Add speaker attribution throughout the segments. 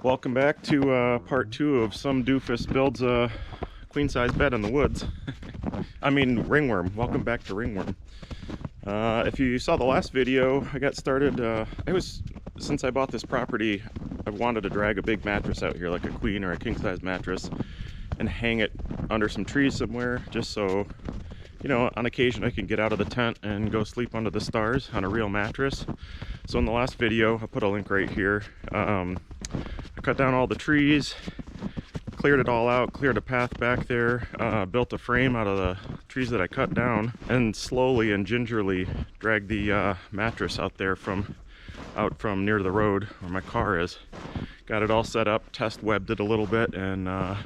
Speaker 1: Welcome back to part 2 of some doofus builds a queen-size bed in the woods. I mean ringworm. Welcome back to ringworm. If you saw the last video, I got started. Since I bought this property, I've wanted to drag a big mattress out here, like a queen or a king-size mattress, and hang it under some trees somewhere, just so, you know, on occasion I can get out of the tent and go sleep under the stars on a real mattress. So in the last video, I'll put a link right here. I cut down all the trees, cleared it all out, cleared a path back there, built a frame out of the trees that I cut down, and slowly and gingerly dragged the mattress out from near the road where my car is. Got it all set up, test webbed it a little bit, and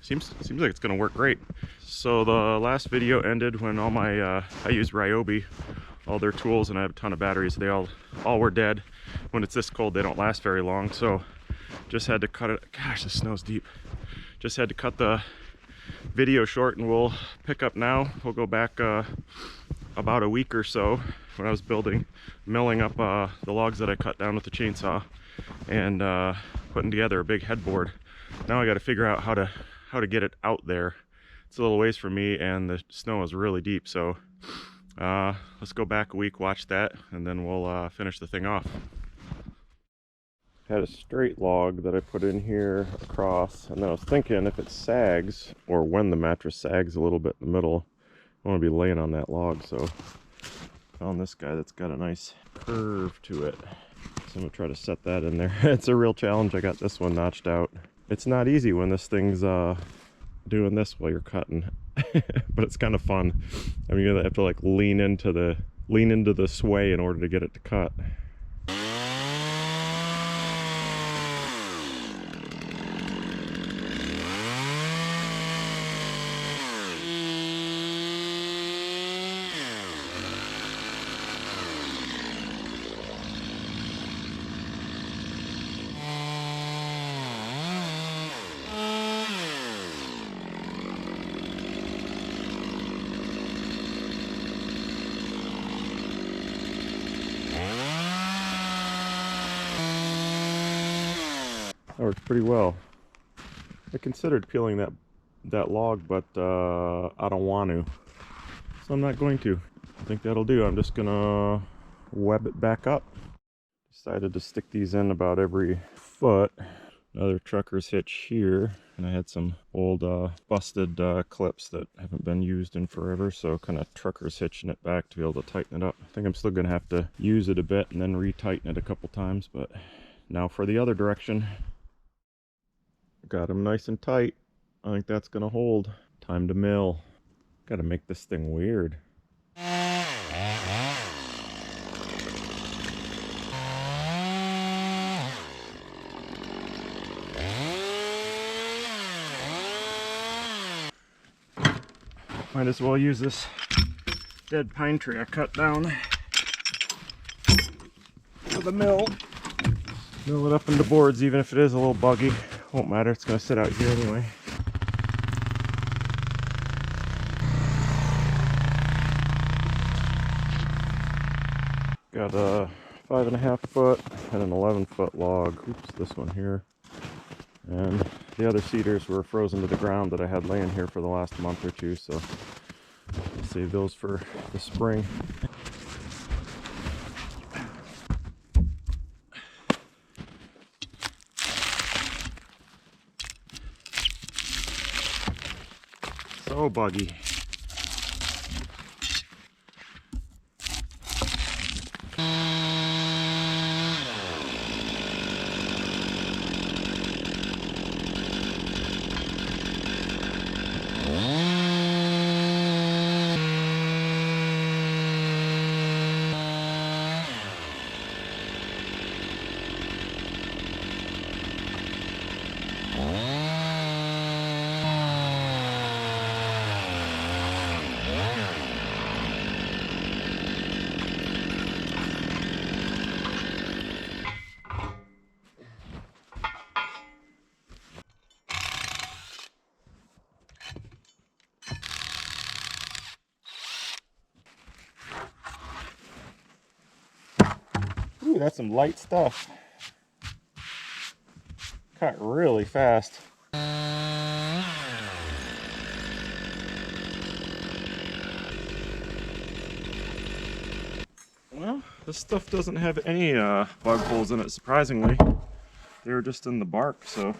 Speaker 1: seems like it's gonna work great. So the last video ended when all my I use Ryobi, all their tools, and I have a ton of batteries. They all were dead. When it's this cold, they don't last very long, so just had to cut it. Gosh, the snow's deep. Just had to cut the video short, and we'll pick up now. We'll go back about a week or so when I was milling up the logs that I cut down with the chainsaw and putting together a big headboard. Now I got to figure out how to get it out there. It's a little ways from me, and the snow is really deep, so let's go back a week, watch that, and then we'll finish the thing off. Had a straight log that I put in here across, and then I was thinking if it sags, or when the mattress sags a little bit in the middle, I want to be laying on that log, so found this guy that's got a nice curve to it. So I'm going to try to set that in there. It's a real challenge. I got this one notched out. It's not easy when this thing's doing this while you're cutting, but it's kind of fun. I mean, you're gonna have to like lean into the sway in order to get it to cut. That works pretty well. I considered peeling that log, but I don't want to, so I'm not going to. I think that'll do. I'm just gonna web it back up. Decided to stick these in about every foot. Another trucker's hitch here, and I had some old busted clips that haven't been used in forever, so kind of trucker's hitching it back to be able to tighten it up. I think I'm still gonna have to use it a bit and then retighten it a couple times, but now for the other direction. Got them nice and tight. I think that's gonna hold. Time to mill. Gotta make this thing weird. Might as well use this dead pine tree I cut down for the mill. Mill it up into boards, even if it is a little buggy. Won't matter, it's going to sit out here anyway. Got a 5.5 foot and an 11-foot log. Oops, this one here. And the other cedars were frozen to the ground that I had laying here for the last month or two, so I'll save those for the spring. So buggy. Ooh, that's some light stuff. cut really fast. Well, this stuff doesn't have any bug holes in it, surprisingly. They were just in the bark, so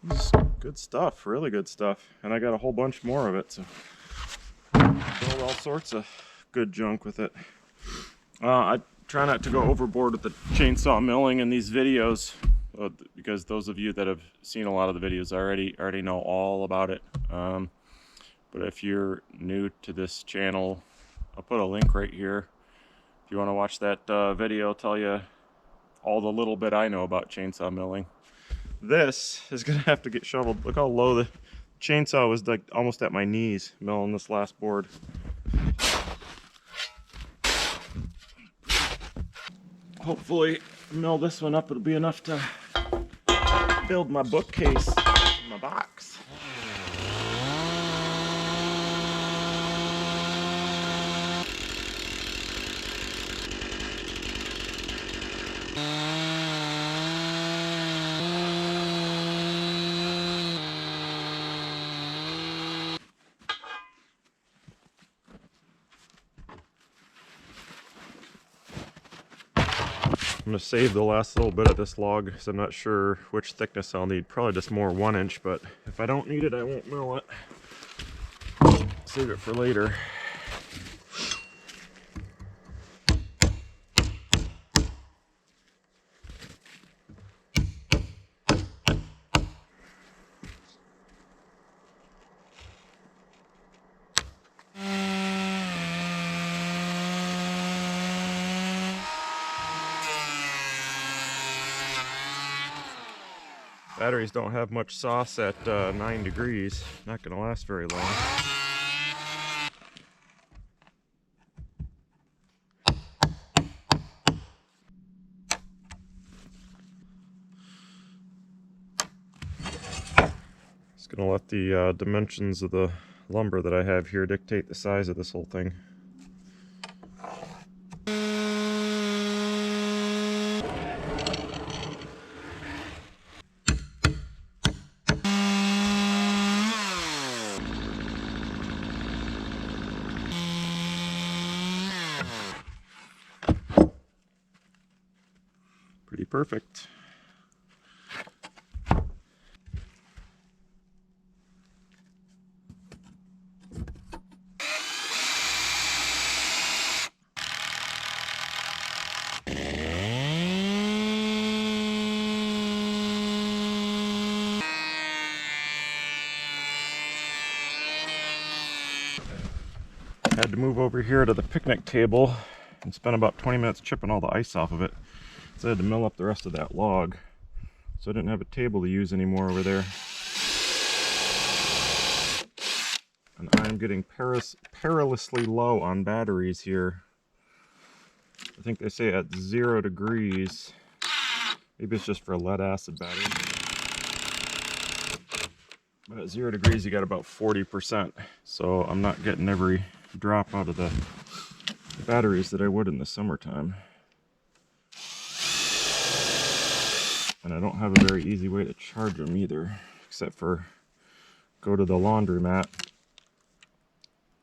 Speaker 1: this is good stuff, really good stuff. And I got a whole bunch more of it, so build all sorts of good junk with it. I try not to go overboard with the chainsaw milling in these videos, because those of you that have seen a lot of the videos already know all about it. But if you're new to this channel, I'll put a link right here. If you want to watch that video, I'll tell you all the little bit I know about chainsaw milling. This is gonna have to get shoveled. Look how low the chainsaw was, like almost at my knees milling this last board. Hopefully mill this one up, it'll be enough to build my bookcase in my box. I'm going to save the last little bit of this log because I'm not sure which thickness I'll need. Probably just more 1 inch, but if I don't need it, I won't mill it. Save it for later. Batteries don't have much sauce at 9 degrees. Not going to last very long. Just going to let the dimensions of the lumber that I have here dictate the size of this whole thing. Pretty perfect. Had to move over here to the picnic table and spent about 20 minutes chipping all the ice off of it. So I had to mill up the rest of that log. So I didn't have a table to use anymore over there. And I'm getting perilously low on batteries here. I think they say at 0 degrees. Maybe it's just for a lead acid battery. But at 0 degrees you got about 40%. So I'm not getting every drop out of the batteries that I would in the summertime. And I don't have a very easy way to charge them either, except for go to the laundromat,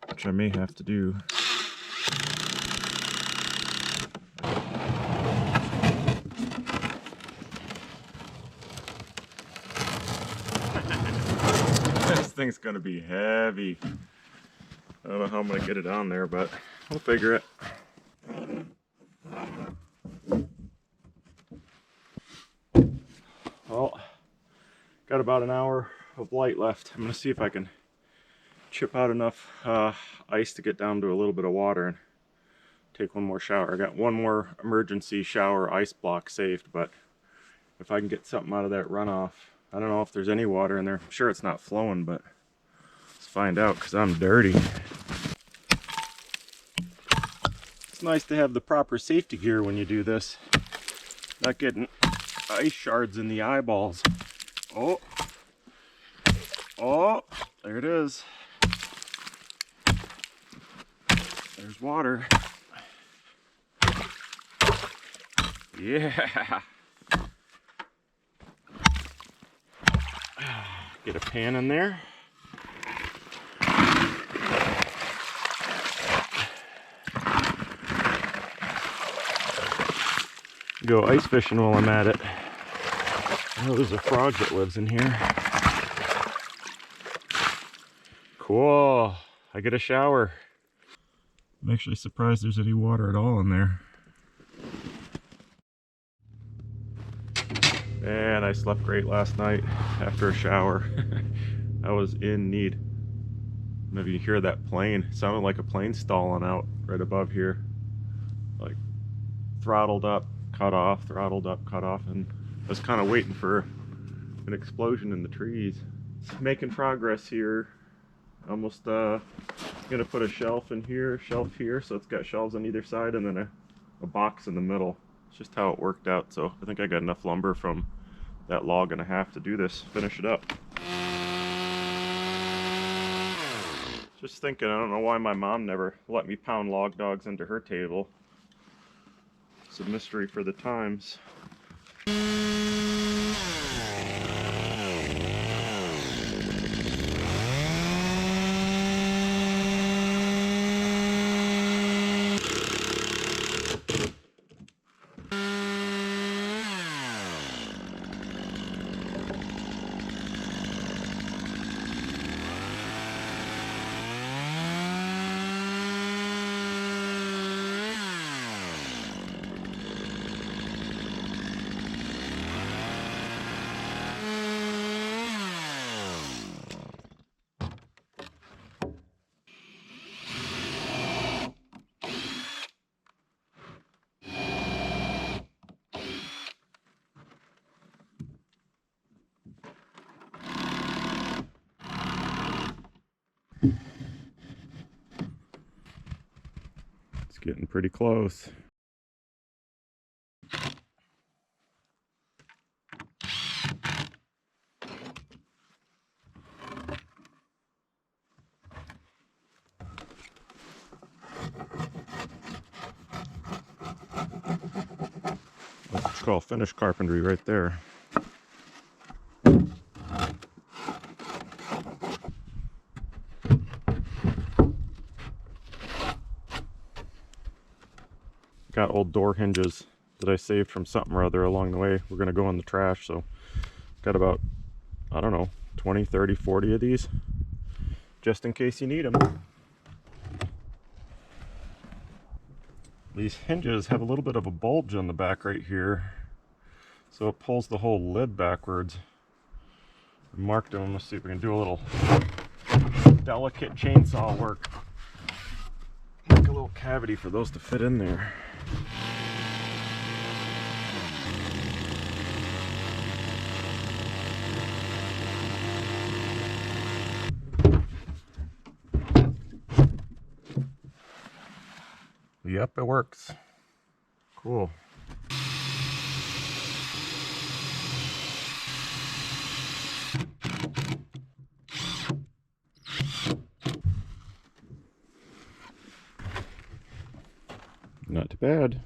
Speaker 1: which I may have to do. This thing's gonna be heavy. I don't know how I'm gonna get it on there, but we'll figure it. Well, got about an hour of light left. I'm gonna see if I can chip out enough ice to get down to a little bit of water and take one more shower. I got one more emergency shower ice block saved, but if I can get something out of that runoff, I don't know if there's any water in there. I'm sure it's not flowing, but let's find out because I'm dirty. It's nice to have the proper safety gear when you do this. Not getting ice shards in the eyeballs. Oh, oh, there it is. There's water. Yeah. Get a pan in there. Go ice fishing while I'm at it. Oh, there's a frog that lives in here. Cool. I get a shower. I'm actually surprised there's any water at all in there. And I slept great last night after a shower. I was in need. Maybe you hear that plane. It sounded like a plane stalling out right above here. Like throttled up, cut off, throttled up, cut off, and I was kind of waiting for an explosion in the trees. Making progress here. Almost gonna put a shelf in here, shelf here, so it's got shelves on either side, and then a box in the middle. It's just how it worked out. So I think I got enough lumber from that log and a half to do this, finish it up. Just thinking, I don't know why my mom never let me pound log dogs into her table. It's a mystery for the times. It's getting pretty close. That's called finished carpentry right there. Got old door hinges that I saved from something or other along the way. We're gonna go in the trash, so got about, I don't know, 20, 30, 40 of these, just in case you need them. These hinges have a little bit of a bulge on the back right here, so it pulls the whole lid backwards. I marked them. Let's see if we can do a little delicate chainsaw work. Make a little cavity for those to fit in there. Yep, it works. Cool. Not too bad.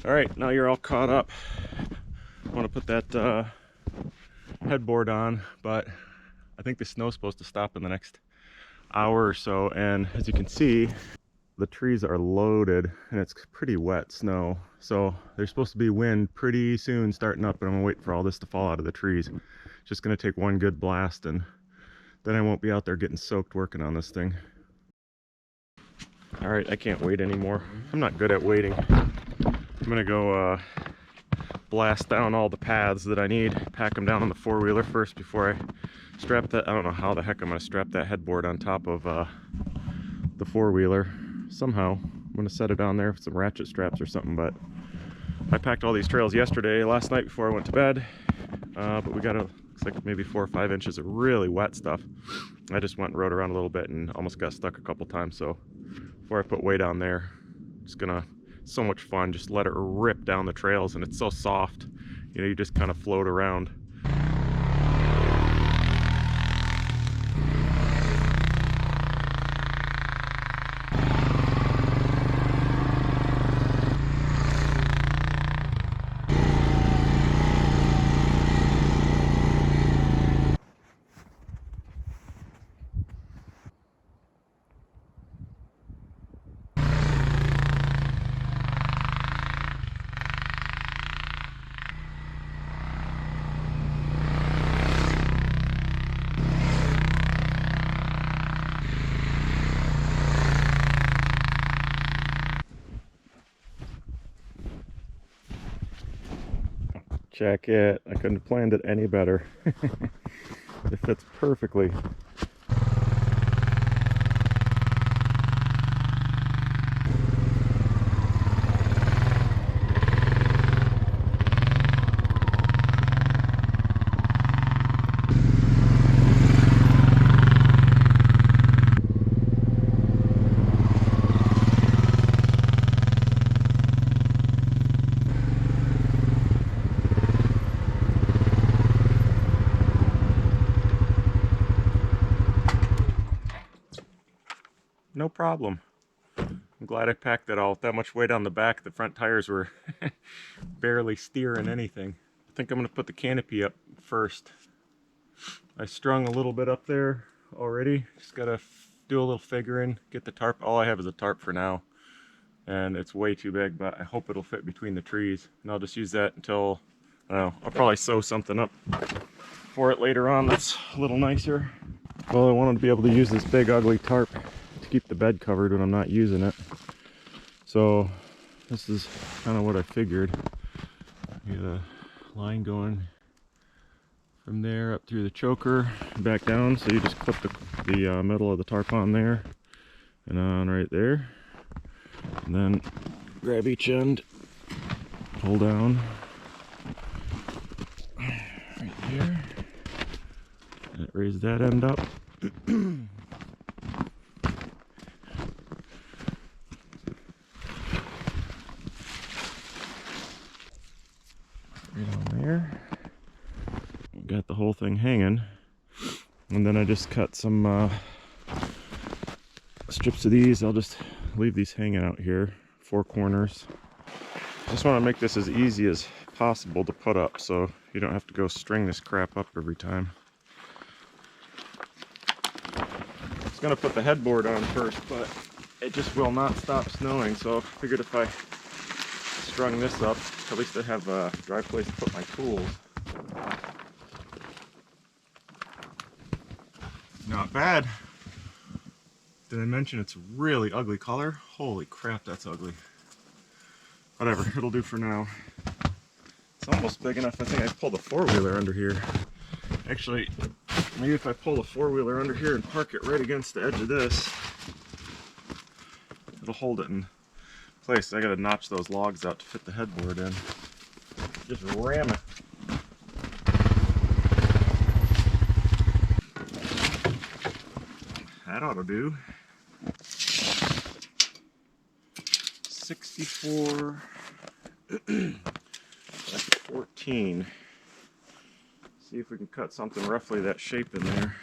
Speaker 1: All right, now you're all caught up. I want to put that headboard on, but I think the snow's supposed to stop in the next hour or so, and as you can see, the trees are loaded and it's pretty wet snow, so there's supposed to be wind pretty soon starting up, and I'm gonna wait for all this to fall out of the trees. It's just gonna take one good blast, and then I won't be out there getting soaked working on this thing. All right, I can't wait anymore. I'm not good at waiting. I'm gonna go blast down all the paths that I need, pack them down on the four-wheeler first before I strap that. I don't know how the heck I'm gonna strap that headboard on top of the four-wheeler. Somehow I'm gonna set it on there with some ratchet straps or something, but I packed all these trails last night before I went to bed, but we got looks like maybe 4 or 5 inches of really wet stuff. I just went and rode around a little bit and almost got stuck a couple times, so before I put weight on there, just gonna, so much fun, just let it rip down the trails, and it's so soft. You know, you just kind of float around. Check it. I couldn't have planned it any better. It fits perfectly. No problem. I'm glad I packed it all with that much weight on the back. The front tires were barely steering anything. I think I'm going to put the canopy up first. I strung a little bit up there already. Just got to do a little figuring, get the tarp. All I have is a tarp for now. And it's way too big, but I hope it'll fit between the trees. And I'll just use that until, I don't know, I'll probably sew something up for it later on that's a little nicer. Well, I wanted to be able to use this big ugly tarp to keep the bed covered when I'm not using it. So this is kind of what I figured. Get a line going from there up through the choker, back down. So you just clip the middle of the tarp on there and on right there. And then grab each end, pull down right here, and raise that end up. Right on there. Got the whole thing hanging, and then I just cut some strips of these. I'll just leave these hanging out here, 4 corners. Just want to make this as easy as possible to put up, so you don't have to go string this crap up every time. I was gonna put the headboard on first, but it just will not stop snowing, so I figured if I strung this up, at least I have a dry place to put my tools. Not bad. Did I mention it's really ugly color? Holy crap, that's ugly. Whatever, it'll do for now. It's almost big enough. I think I pulled a 4-wheeler under here. Actually, maybe if I pull a 4-wheeler under here and park it right against the edge of this, it'll hold it in place. I gotta notch those logs out to fit the headboard in. Just ram it. That ought to do. 64, that's 14. See if we can cut something roughly that shape in there.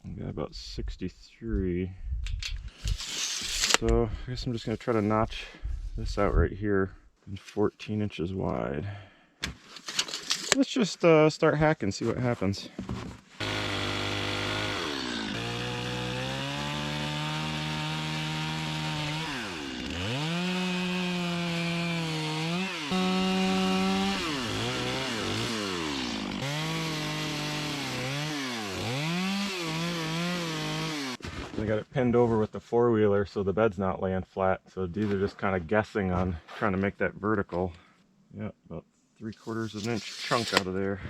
Speaker 1: I got about 63. So I guess I'm just gonna try to notch this out right here, and 14 inches wide. Let's just start hacking, see what happens. I got it pinned over with the 4-wheeler so the bed's not laying flat. So these are just kind of guessing on trying to make that vertical. Yeah, about 3/4 of an inch chunk out of there.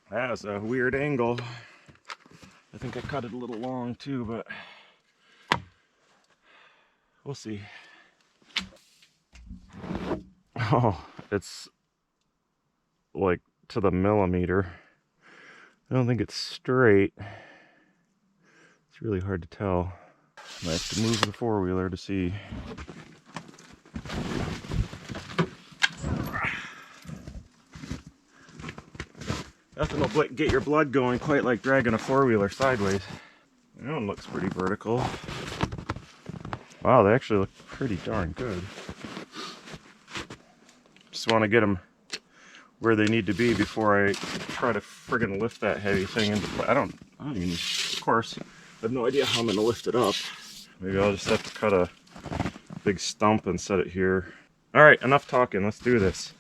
Speaker 1: That was a weird angle. I think I cut it a little long too, but we'll see. Oh, it's like to the millimeter. I don't think it's straight. It's really hard to tell. I have to move the four-wheeler to see. Nothing will get your blood going quite like dragging a four-wheeler sideways. That one looks pretty vertical. Wow, they actually look pretty darn good. Just want to get them where they need to be before I try to friggin' lift that heavy thing into play. I don't even, of course, I have no idea how I'm going to lift it up. Maybe I'll just have to cut a big stump and set it here. All right, enough talking. Let's do this.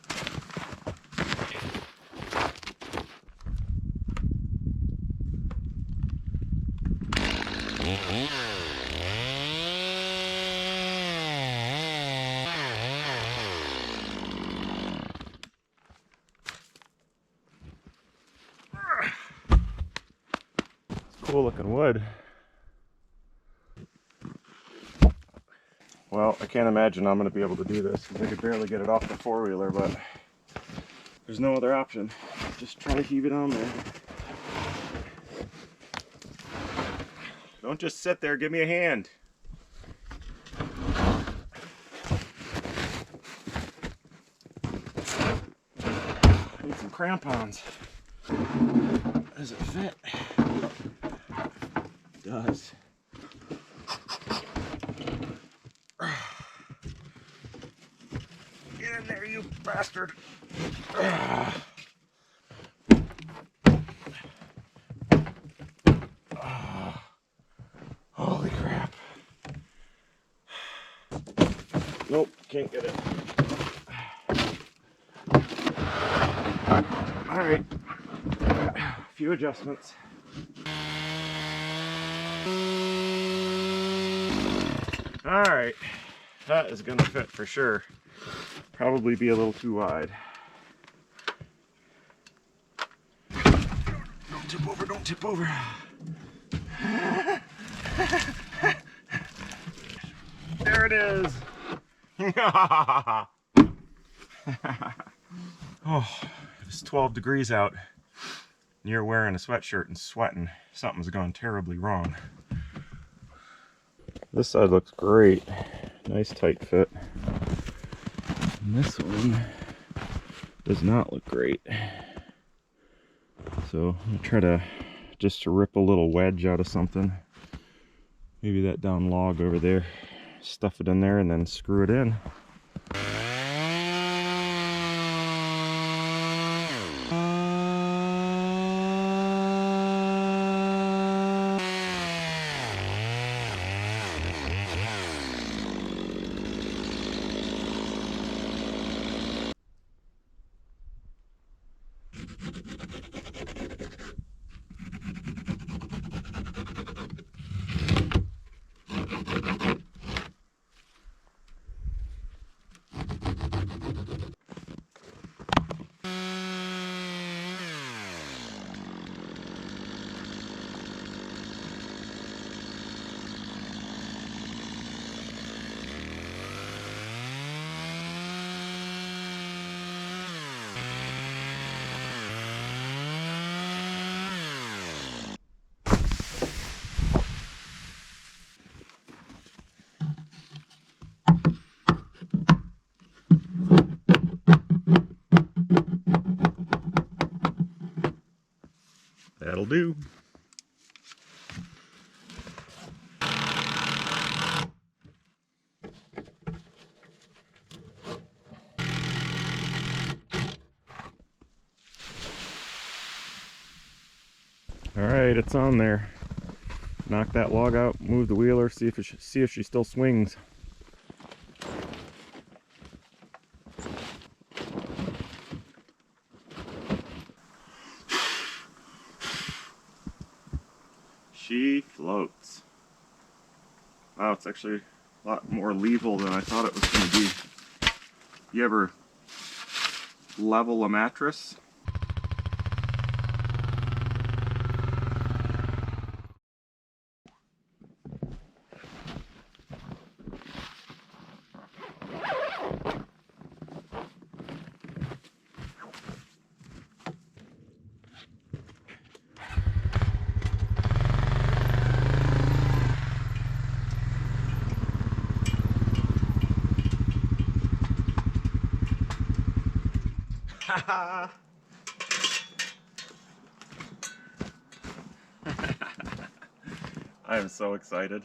Speaker 1: Cool looking wood. Well, I can't imagine I'm going to be able to do this because I could barely get it off the four-wheeler, but there's no other option. Just try to heave it on there. Don't just sit there, give me a hand. I need some crampons. Does it fit? It does. Get in there, you bastard. Holy crap. Nope, can't get it. Alright. A few adjustments. Alright. That is going to fit for sure. Probably be a little too wide. Don't tip over, don't tip over. There it is. Oh, it's 12 degrees out. And you're wearing a sweatshirt and sweating. Something's gone terribly wrong. This side looks great. Nice tight fit. And this one does not look great. So I'm gonna try to just rip a little wedge out of something. Maybe that down log over there. Stuff it in there and then screw it in. That'll do. All right, it's on there. Knock that log out, move the wheeler, see if she still swings. She floats. Wow, it's actually a lot more level than I thought it was going to be. You ever level a mattress? I am so excited.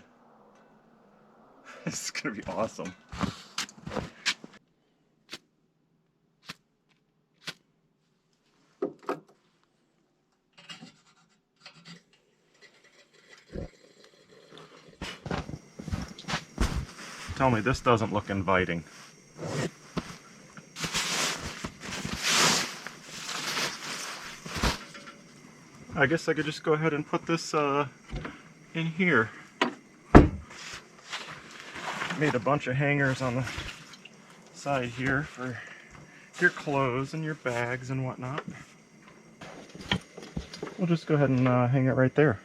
Speaker 1: This is gonna be awesome. Tell me this doesn't look inviting. I guess I could just go ahead and put this in here. Made a bunch of hangers on the side here for your clothes and your bags and whatnot. We'll just go ahead and hang it right there.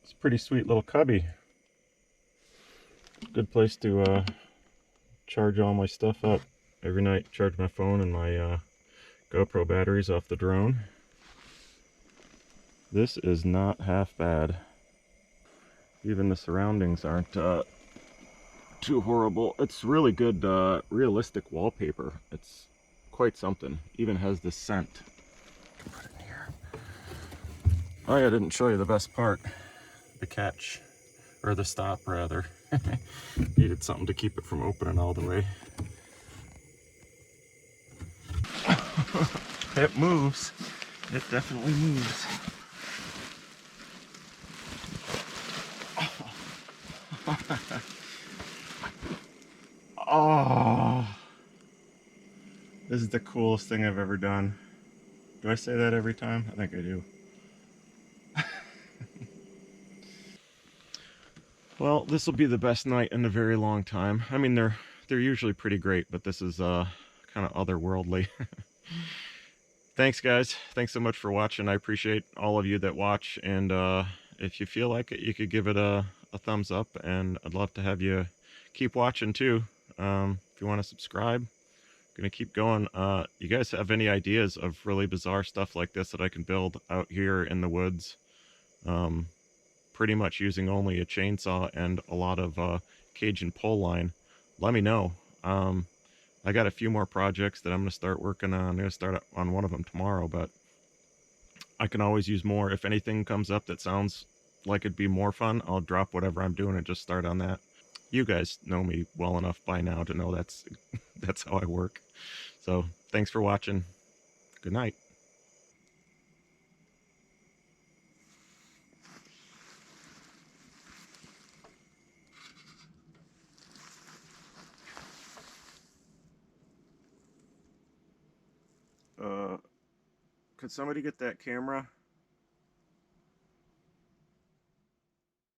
Speaker 1: It's a pretty sweet little cubby. Good place to charge all my stuff up every night. Charge my phone and my GoPro batteries off the drone. This is not half bad. Even the surroundings aren't too horrible. It's really good realistic wallpaper. It's quite something. Even has this scent. Put it in here. Oh yeah, I didn't show you the best part. The catch. Or the stop rather. Needed something to keep it from opening all the way. It moves. It definitely moves. Oh, this is the coolest thing I've ever done. Do I say that every time? I think I do. Well, this will be the best night in a very long time. I mean, they're usually pretty great, but this is kind of otherworldly. Thanks, guys. Thanks so much for watching. I appreciate all of you that watch, and if you feel like it, you could give it a thumbs up, and I'd love to have you keep watching too. If you want to subscribe, I'm gonna keep going. You guys have any ideas of really bizarre stuff like this that I can build out here in the woods? Pretty much using only a chainsaw and a lot of Cajun pole line. Let me know. I got a few more projects that I'm going to start working on. I'm going to start on one of them tomorrow, but I can always use more. If anything comes up that sounds like it'd be more fun, I'll drop whatever I'm doing and just start on that. You guys know me well enough by now to know that's how I work. So thanks for watching. Good night. Could somebody get that camera?